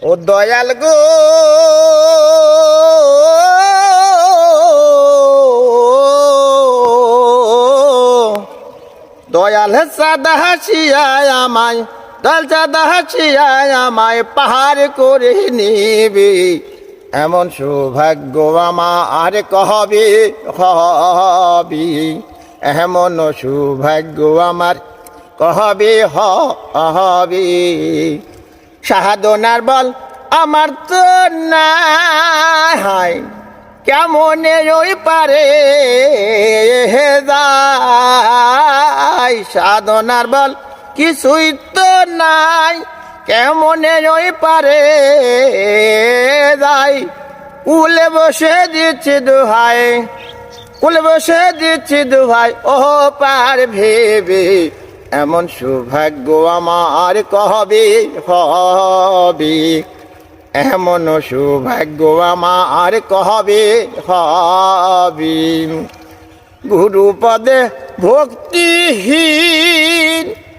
ও দয়াল গো দয়াল সাদা হাসিয়ায় আমায় দয়াল সাদা হাসিয়ায় আমায় পাহাড় করে নিবি এমন সৌভাগ্য আমার কহবে হবি এমন সৌভাগ্য আমার কহবে হবি সাধনার বল আমার তো নাই কেমনে ওই পারে যাই সাধনার বল কিছুই তো নাই কেমনে ওই পারে যাই কুলে বসে দিচ্ছি দোহাই কুলে বসে দিচ্ছি দোহাই ও পার ভেবে এমন সৌভাগ্য আমার কহবে হবি এমন সৌভাগ্য আমার কহবে হবি গুরুপদে ভক্তিহীন